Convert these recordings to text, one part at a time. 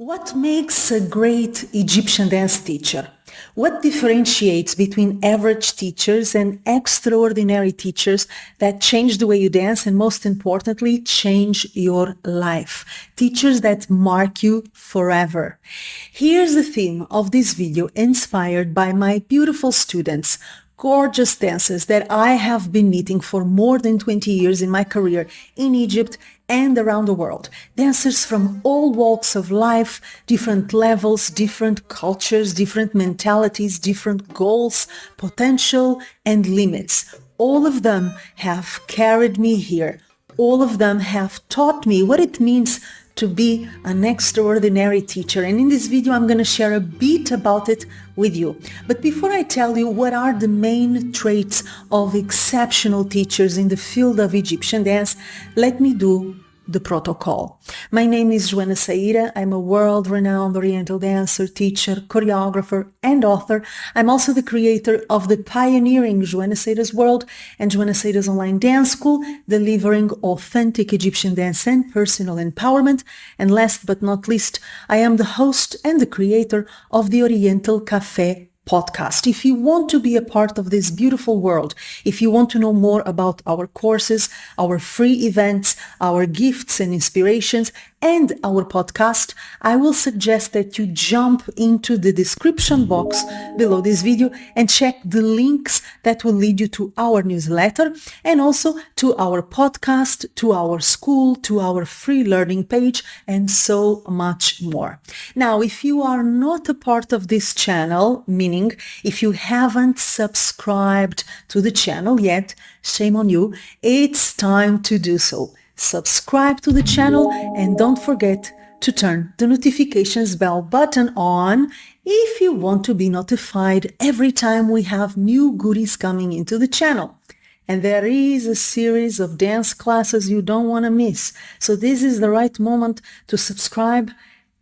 What makes a great Egyptian dance teacher? What differentiates between average teachers and extraordinary teachers that change the way you dance and, most importantly, change your life? Teachers that mark you forever. Here's the theme of this video, inspired by my beautiful students, gorgeous dancers that I have been meeting for more than 20 years in my career in Egypt and around the world. Dancers from all walks of life, different levels, different cultures, different mentalities, different goals, potential and limits. All of them have carried me here. All of them have taught me what it means to be an extraordinary teacher. And in this video, I'm going to share a bit about it with you. But before I tell you what are the main traits of exceptional teachers in the field of Egyptian dance, let me do the protocol. My name is Joana Saahirah. I'm a world-renowned Oriental dancer, teacher, choreographer, and author. I'm also the creator of the pioneering Joana Saahirah's World and Joana Saahirah's Online Dance School, delivering authentic Egyptian dance and personal empowerment. And last but not least, I am the host and the creator of the Oriental Cafe podcast. If you want to be a part of this beautiful world, if you want to know more about our courses, our free events, our gifts and inspirations, and our podcast, I will suggest that you jump into the description box below this video and check the links that will lead you to our newsletter and also to our podcast, to our school, to our free learning page, and so much more. Now, if you are not a part of this channel, meaning if you haven't subscribed to the channel yet, shame on you, it's time to do so. Subscribe to the channel and don't forget to turn the notifications bell button on if you want to be notified every time we have new goodies coming into the channel. And there is a series of dance classes you don't want to miss. So this is the right moment to subscribe,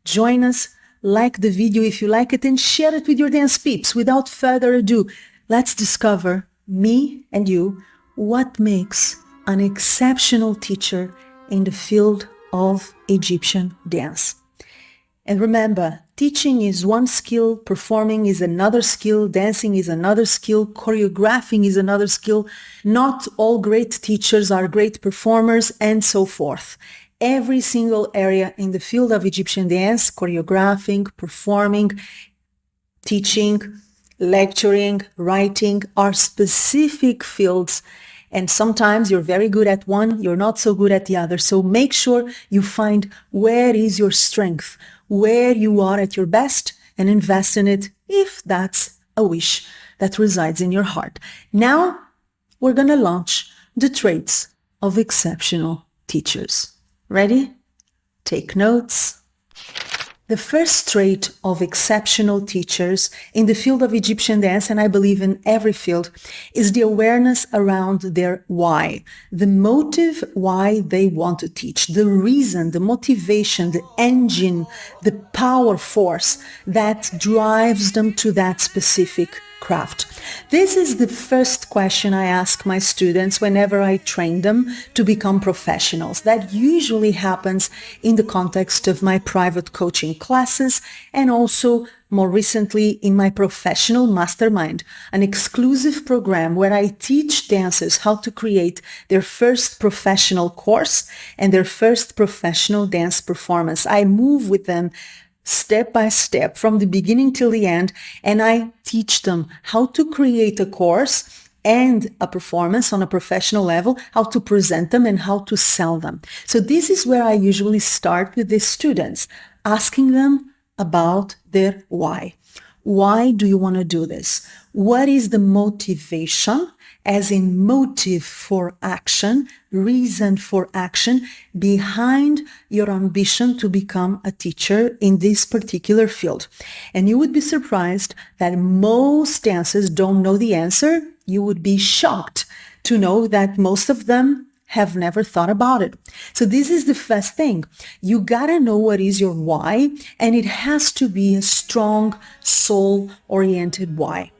join us, like the video if you like it, and share it with your dance peeps. Without further ado, let's discover, me and you, what makes an exceptional teacher in the field of Egyptian dance. And remember, teaching is one skill, performing is another skill, dancing is another skill, choreographing is another skill. Not all great teachers are great performers, and so forth. Every single area in the field of Egyptian dance, choreographing, performing, teaching, lecturing, writing, are specific fields. And sometimes you're very good at one, you're not so good at the other. So make sure you find where is your strength, where you are at your best, and invest in it if that's a wish that resides in your heart. Now, we're going to launch the traits of exceptional teachers. Ready? Take notes. The first trait of exceptional teachers in the field of Egyptian dance, and I believe in every field, is the awareness around their why, the motive why they want to teach, the reason, the motivation, the engine, the power force that drives them to that specific craft. This is the first question I ask my students whenever I train them to become professionals. That usually happens in the context of my private coaching classes and also more recently in my Professional Mastermind, an exclusive program where I teach dancers how to create their first professional course and their first professional dance performance. I move with them step by step from the beginning till the end, and I teach them how to create a course and a performance on a professional level, how to present them and how to sell them. So this is where I usually start with these students, asking them about their why. Why do you want to do this? What is the motivation, as in motive for action, reason for action, behind your ambition to become a teacher in this particular field? And you would be surprised that most dancers don't know the answer. You would be shocked to know that most of them have never thought about it. So this is the first thing. You gotta know what is your why, and it has to be a strong, soul-oriented why.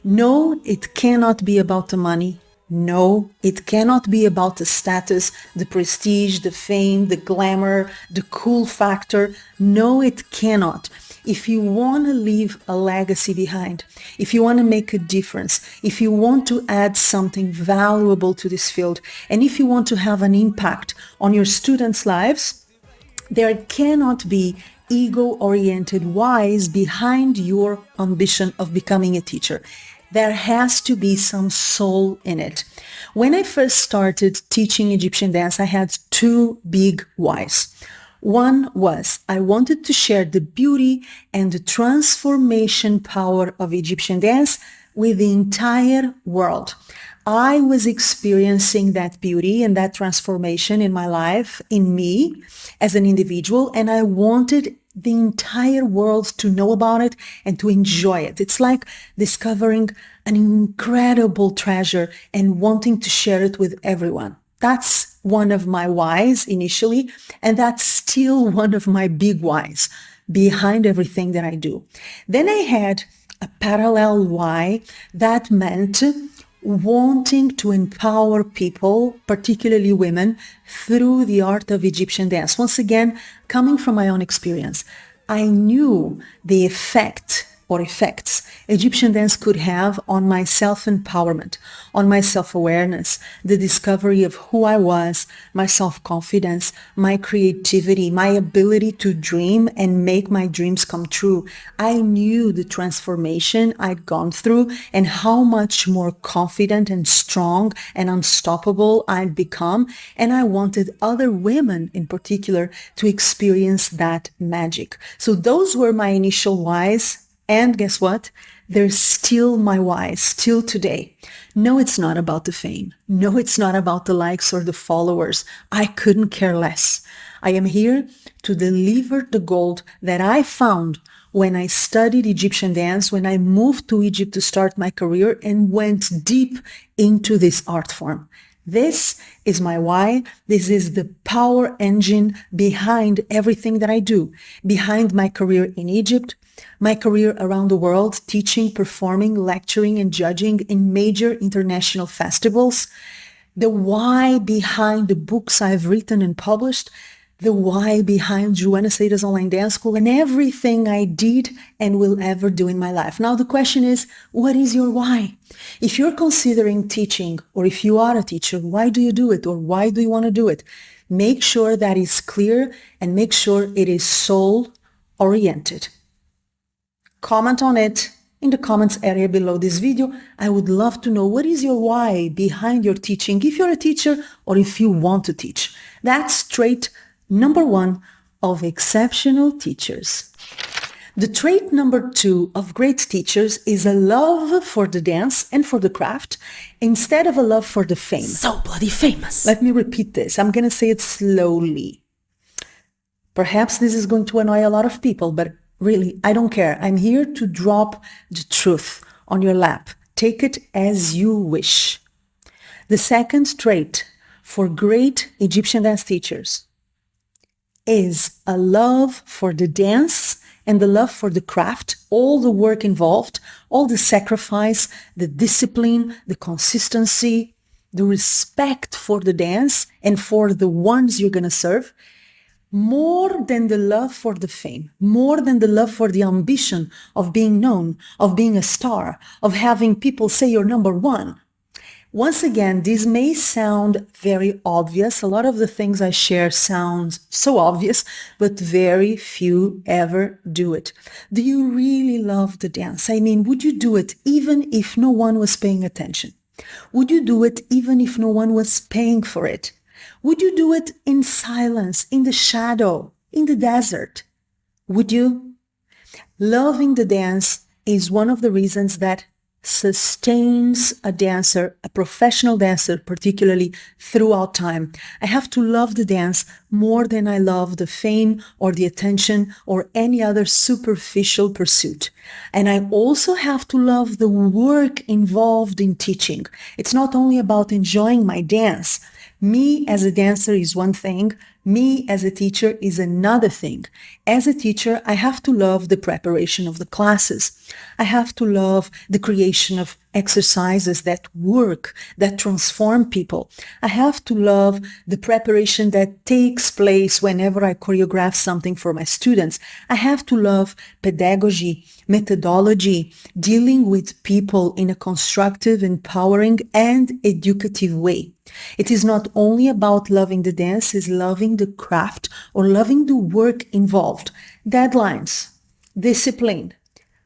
No, it cannot be about the money. No, it cannot be about the status, the prestige, the fame, the glamour, the cool factor. No, it cannot. If you want to leave a legacy behind, if you want to make a difference, if you want to add something valuable to this field, and if you want to have an impact on your students' lives, there cannot be ego-oriented whys behind your ambition of becoming a teacher. There has to be some soul in it. When I first started teaching Egyptian dance, I had two big whys. One was I wanted to share the beauty and the transformation power of Egyptian dance with the entire world. I was experiencing that beauty and that transformation in my life, in me as an individual, and I wanted the entire world to know about it and to enjoy it. It's like discovering an incredible treasure and wanting to share it with everyone. That's one of my whys initially, and that's still one of my big whys behind everything that I do. Then I had a parallel why that meant wanting to empower people, particularly women, through the art of Egyptian dance. Once again, coming from my own experience, I knew the effects Egyptian dance could have on my self-empowerment, on my self-awareness, the discovery of who I was, my self-confidence, my creativity, my ability to dream and make my dreams come true. I knew the transformation I'd gone through and how much more confident and strong and unstoppable I'd become. And I wanted other women in particular to experience that magic. So those were my initial whys. And guess what? They're still my whys, still today. No, it's not about the fame. No, it's not about the likes or the followers. I couldn't care less. I am here to deliver the gold that I found when I studied Egyptian dance, when I moved to Egypt to start my career and went deep into this art form. This is my why. This is the power engine behind everything that I do, behind my career in Egypt, my career around the world, teaching, performing, lecturing, and judging in major international festivals, the why behind the books I've written and published, the why behind Joana Saahirah's online dance school, and everything I did and will ever do in my life. Now, the question is, what is your why? If you're considering teaching, or if you are a teacher, why do you do it, or why do you want to do it? Make sure that is clear and make sure it is soul-oriented. Comment on it in the comments area below this video. I would love to know what is your why behind your teaching, if you're a teacher or if you want to teach. That's trait number one of exceptional teachers. The trait number two of great teachers is a love for the dance and for the craft instead of a love for the fame. So bloody famous. Let me repeat this. I'm going to say it slowly. Perhaps this is going to annoy a lot of people, but really, I don't care. I'm here to drop the truth on your lap. Take it as you wish. The second trait for great Egyptian dance teachers is a love for the dance and the love for the craft, all the work involved, all the sacrifice, the discipline, the consistency, the respect for the dance and for the ones you're going to serve, more than the love for the fame, more than the love for the ambition of being known, of being a star, of having people say you're number one. Once again, this may sound very obvious. A lot of the things I share sound so obvious, but very few ever do it. Do you really love the dance? I mean, would you do it even if no one was paying attention? Would you do it even if no one was paying for it? Would you do it in silence, in the shadow, in the desert? Would you? Loving the dance is one of the reasons that sustains a dancer, a professional dancer, particularly throughout time. I have to love the dance more than I love the fame or the attention or any other superficial pursuit. And I also have to love the work involved in teaching. It's not only about enjoying my dance, Me as a dancer is one thing. Me as a teacher is another thing. As a teacher, I have to love the preparation of the classes. I have to love the creation of exercises that work, that transform people. I have to love the preparation that takes place whenever I choreograph something for my students. I have to love pedagogy, methodology, dealing with people in a constructive, empowering, and educative way. It is not only about loving the dance, it's loving the craft or loving the work involved. Deadlines, discipline,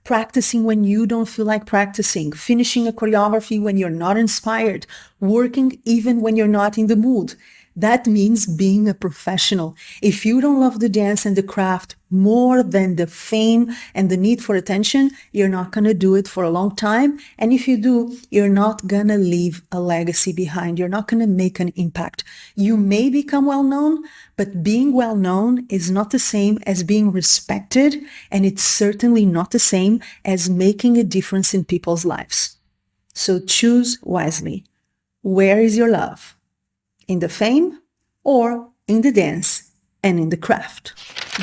practicing when you don't feel like practicing, finishing a choreography when you're not inspired, working even when you're not in the mood. That means being a professional. If you don't love the dance and the craft more than the fame and the need for attention, you're not going to do it for a long time. And if you do, you're not going to leave a legacy behind. You're not going to make an impact. You may become well known, but being well known is not the same as being respected. And it's certainly not the same as making a difference in people's lives. So choose wisely. Where is your love? In the fame or in the dance and in the craft?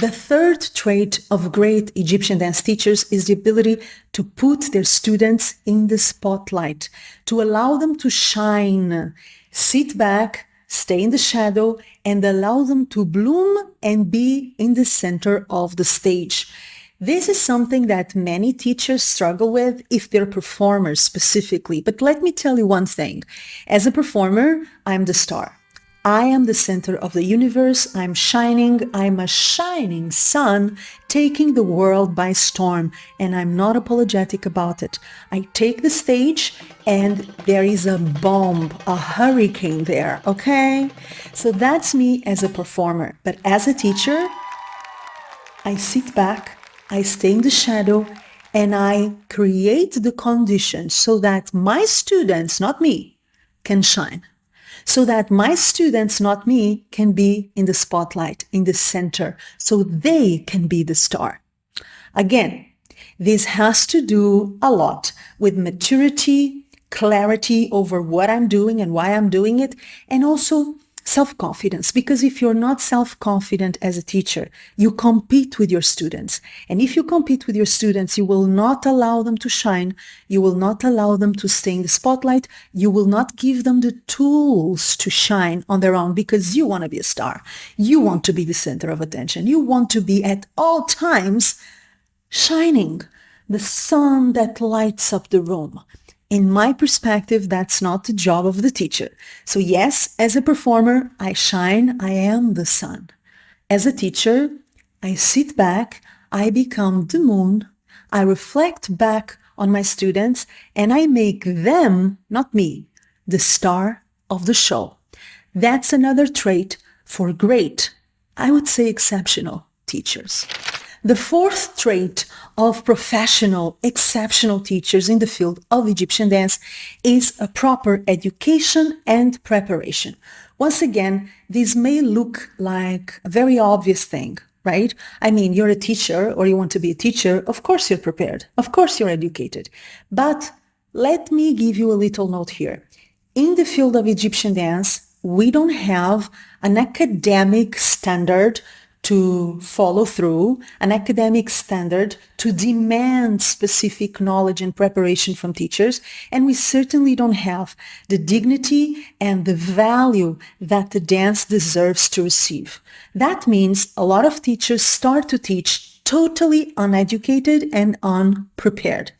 The third trait of great Egyptian dance teachers is the ability to put their students in the spotlight, to allow them to shine, sit back, stay in the shadow, and allow them to bloom and be in the center of the stage. This is something that many teachers struggle with if they're performers specifically. But let me tell you one thing. As a performer, I'm the star. I am the center of the universe. I'm shining. I'm a shining sun taking the world by storm. And I'm not apologetic about it. I take the stage and there is a bomb, a hurricane there, okay? So that's me as a performer. But as a teacher, I sit back, I stay in the shadow, and I create the conditions so that my students, not me, can shine. So that my students, not me, can be in the spotlight, in the center, so they can be the star. Again, this has to do a lot with maturity, clarity over what I'm doing and why I'm doing it, and also self-confidence, because if you're not self-confident as a teacher, you compete with your students. And if you compete with your students, you will not allow them to shine. You will not allow them to stay in the spotlight. You will not give them the tools to shine on their own because you want to be a star. You want to be the center of attention. You want to be at all times shining, the sun that lights up the room. In my perspective, that's not the job of the teacher. So yes, as a performer, I shine, I am the sun. As a teacher, I sit back, I become the moon, I reflect back on my students, and I make them, not me, the star of the show. That's another trait for great, I would say exceptional teachers. The fourth trait of professional, exceptional teachers in the field of Egyptian dance is a proper education and preparation. Once again, this may look like a very obvious thing, right? I mean, you're a teacher or you want to be a teacher, of course you're prepared, of course you're educated. But let me give you a little note here. In the field of Egyptian dance, we don't have an academic standard to follow through, an academic standard to demand specific knowledge and preparation from teachers, and we certainly don't have the dignity and the value that the dance deserves to receive. That means a lot of teachers start to teach totally uneducated and unprepared.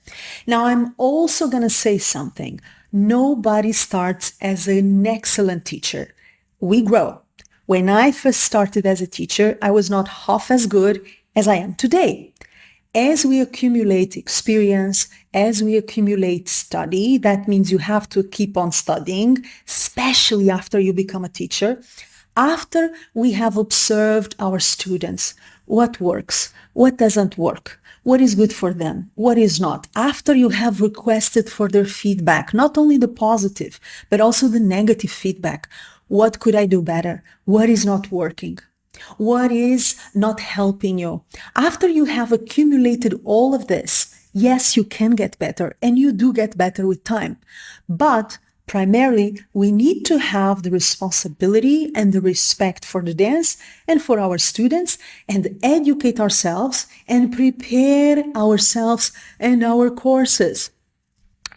Now, I'm also going to say something. Nobody starts as an excellent teacher. We grow. When I first started as a teacher, I was not half as good as I am today. As we accumulate experience, as we accumulate study, that means you have to keep on studying, especially after you become a teacher. After we have observed our students, what works, what doesn't work, what is good for them, what is not. After you have requested for their feedback, not only the positive, but also the negative feedback. What could I do better? What is not working? What is not helping you? After you have accumulated all of this, yes, you can get better, and you do get better with time. But Primarily, we need to have the responsibility and the respect for the dance and for our students and educate ourselves and prepare ourselves and our courses.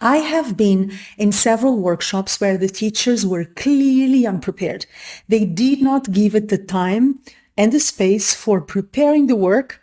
I have been in several workshops where the teachers were clearly unprepared. They did not give it the time and the space for preparing the work,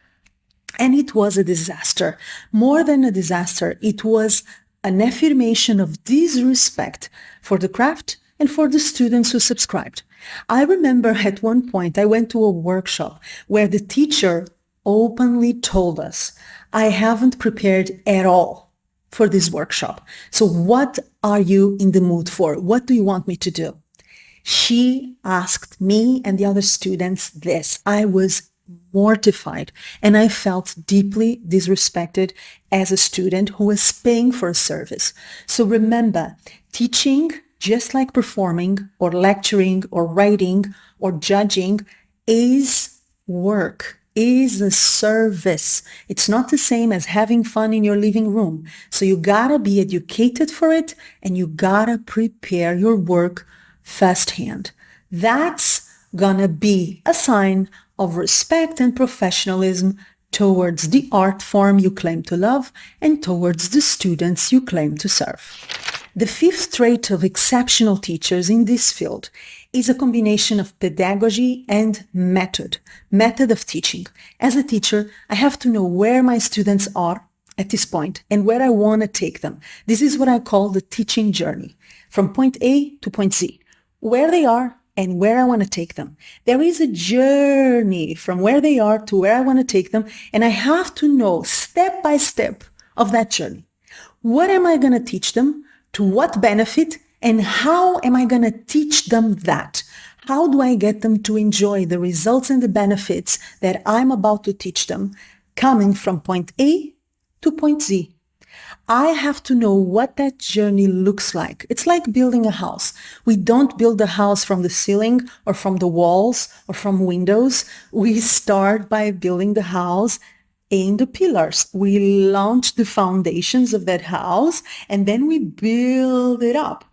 and it was a disaster. More than a disaster, it was an affirmation of disrespect for the craft and for the students who subscribed. I remember at one point I went to a workshop where the teacher openly told us, I haven't prepared at all for this workshop. So what are you in the mood for? What do you want me to do? She asked me and the other students this. I was mortified and I felt deeply disrespected as a student who was paying for a service. So remember, teaching, just like performing or lecturing or writing or judging, is work, is a service. It's not the same as having fun in your living room. So you gotta be educated for it and you gotta prepare your work firsthand. That's gonna be a sign of respect and professionalism towards the art form you claim to love and towards the students you claim to serve. The fifth trait of exceptional teachers in this field is a combination of pedagogy and method of teaching. As a teacher, I have to know where my students are at this point and where I want to take them. This is what I call the teaching journey, from point A to point Z, where they are and where I want to take them. There is a journey from where they are to where I want to take them, and I have to know step by step of that journey. What am I going to teach them? To what benefit? And how am I going to teach them that? How do I get them to enjoy the results and the benefits that I'm about to teach them coming from point A to point Z? I have to know what that journey looks like. It's like building a house. We don't build a house from the ceiling or from the walls or from windows. We start by building the house in the pillars. We launch the foundations of that house and then we build it up.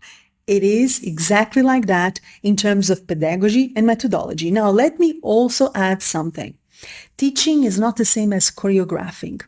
It is exactly like that in terms of pedagogy and methodology. Now, let me also add something. Teaching is not the same as choreographing.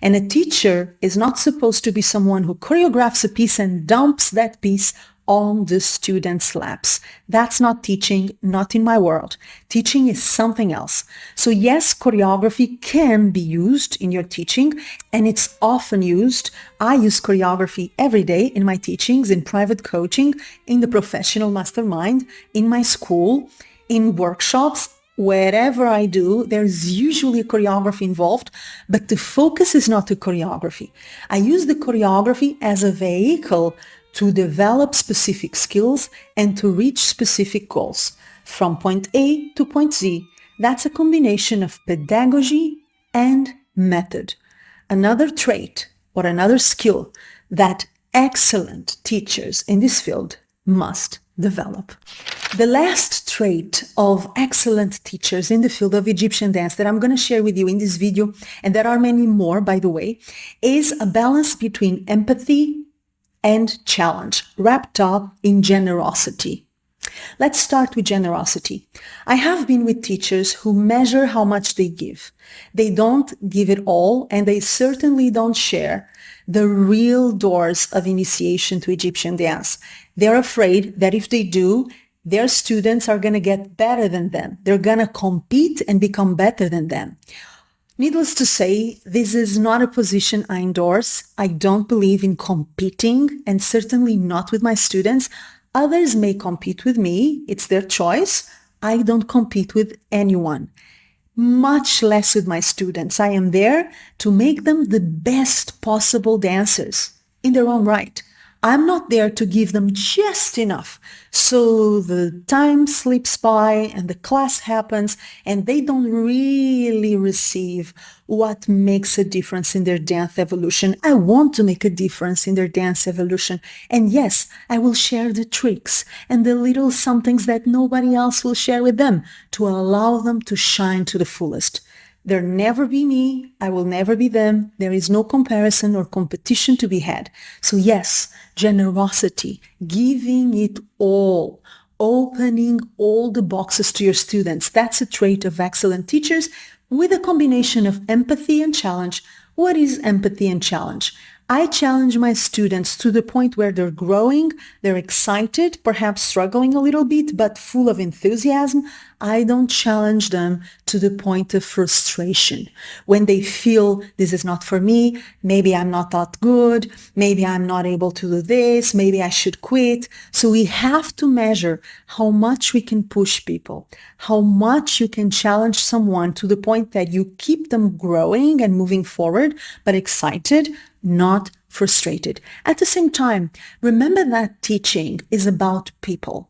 And a teacher is not supposed to be someone who choreographs a piece and dumps that piece on the student's laps. That's not teaching, not in my world. Teaching is something else. So yes, choreography can be used in your teaching, and it's often used. I use choreography every day in my teachings, in private coaching, in the Professional Mastermind, in my school, in workshops. Wherever I do, there's usually a choreography involved, but the focus is not the choreography. I use the choreography as a vehicle to develop specific skills and to reach specific goals. From point A to point Z, that's a combination of pedagogy and method. Another trait or another skill that excellent teachers in this field must develop. The last trait of excellent teachers in the field of Egyptian dance that I'm going to share with you in this video, and there are many more, by the way, is a balance between empathy and challenge, wrapped up in generosity. Let's start with generosity. I have been with teachers who measure how much they give. They don't give it all, and they certainly don't share the real doors of initiation to Egyptian dance. They're afraid that if they do, their students are going to get better than them. They're going to compete and become better than them. Needless to say, this is not a position I endorse. I don't believe in competing, and certainly not with my students. Others may compete with me. It's their choice. I don't compete with anyone, much less with my students. I am there to make them the best possible dancers in their own right. I'm not there to give them just enough so the time slips by and the class happens and they don't really receive what makes a difference in their dance evolution. I want to make a difference in their dance evolution. And yes, I will share the tricks and the little somethings that nobody else will share with them to allow them to shine to the fullest. There never be me. I will never be them. There is no comparison or competition to be had. So yes, generosity, giving it all, opening all the boxes to your students. That's a trait of excellent teachers with a combination of empathy and challenge. What is empathy and challenge? I challenge my students to the point where they're growing, they're excited, perhaps struggling a little bit, but full of enthusiasm. I don't challenge them to the point of frustration. When they feel this is not for me, maybe I'm not that good, maybe I'm not able to do this, maybe I should quit. So we have to measure how much we can push people, how much you can challenge someone to the point that you keep them growing and moving forward, but excited, not frustrated. At the same time, remember that teaching is about people.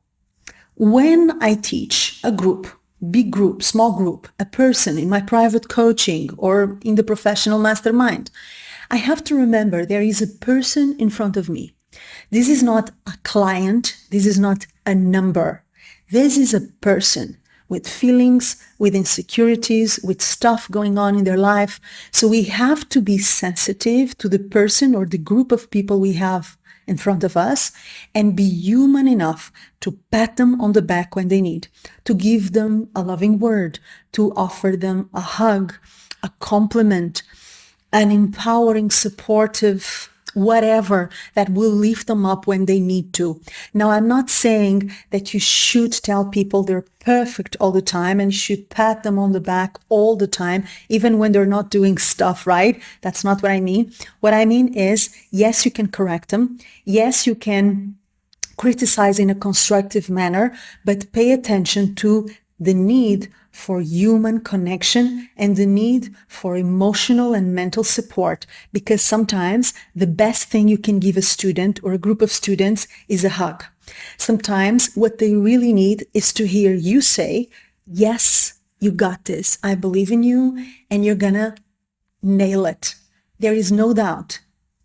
When I teach a group, big group, small group, a person in my private coaching or in the professional mastermind, I have to remember there is a person in front of me. This is not a client. This is not a number. This is a person with feelings, with insecurities, with stuff going on in their life. So we have to be sensitive to the person or the group of people we have in front of us and be human enough to pat them on the back when they need, to give them a loving word, to offer them a hug, a compliment, an empowering, supportive whatever that will lift them up when they need to. Now, I'm not saying that you should tell people they're perfect all the time and you should pat them on the back all the time, even when they're not doing stuff right. That's not what I mean. What I mean is, yes, you can correct them. Yes, you can criticize in a constructive manner, but pay attention to the need for human connection and the need for emotional and mental support, because sometimes the best thing you can give a student or a group of students is a hug. Sometimes what they really need is to hear you say, yes, you got this. I believe in you and you're gonna nail it. There is no doubt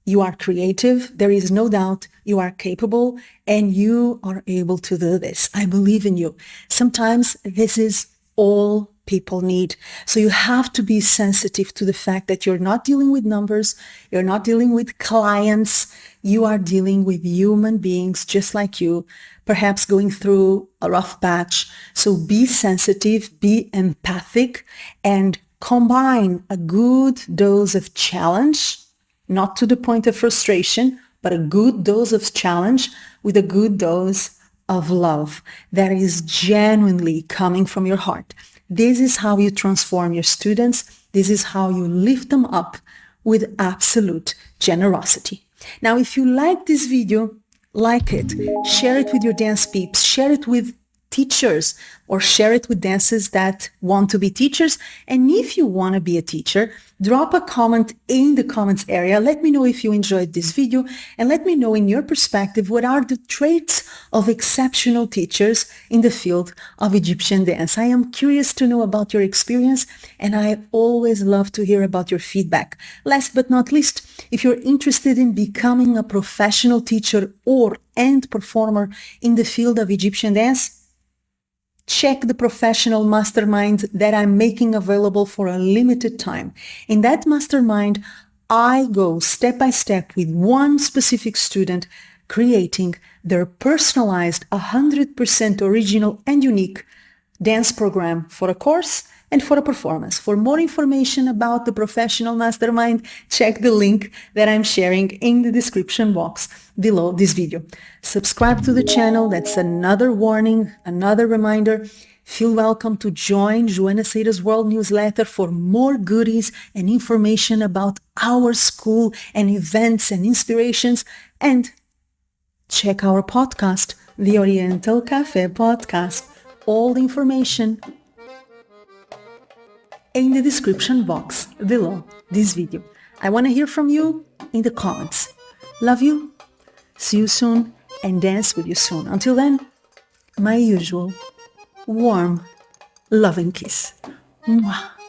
you are creative. There is no doubt you are capable and you are able to do this. I believe in you. Sometimes this is all people need. So you have to be sensitive to the fact that you're not dealing with numbers. You're not dealing with clients. You are dealing with human beings just like you, perhaps going through a rough patch. So be sensitive, be empathic, and combine a good dose of challenge, not to the point of frustration, but a good dose of challenge with a good dose of love that is genuinely coming from your heart. This is how you transform your students. This is how you lift them up with absolute generosity. Now, if you like this video, like it, share it with your dance peeps, share it with teachers, or share it with dancers that want to be teachers. And if you want to be a teacher, drop a comment in the comments area. Let me know if you enjoyed this video and let me know in your perspective what are the traits of exceptional teachers in the field of Egyptian dance. I am curious to know about your experience and I always love to hear about your feedback. Last but not least, if you're interested in becoming a professional teacher and performer in the field of Egyptian dance, check the Professional Mastermind that I'm making available for a limited time. In that mastermind, I go step by step with one specific student, creating their personalized 100% original and unique dance program for a course and for a performance. For more information about the Professional Mastermind, check the link that I'm sharing in the description box below this video. Subscribe to the channel. That's another warning, another reminder. Feel welcome to join Joana Saahirah's World newsletter for more goodies and information about our school and events and inspirations. And check our podcast, the Oriental Cafe podcast. All the information in the description box below this video. I want to hear from you in the comments. Love you, see you soon, and dance with you soon. Until then, my usual warm, loving kiss. Mwah.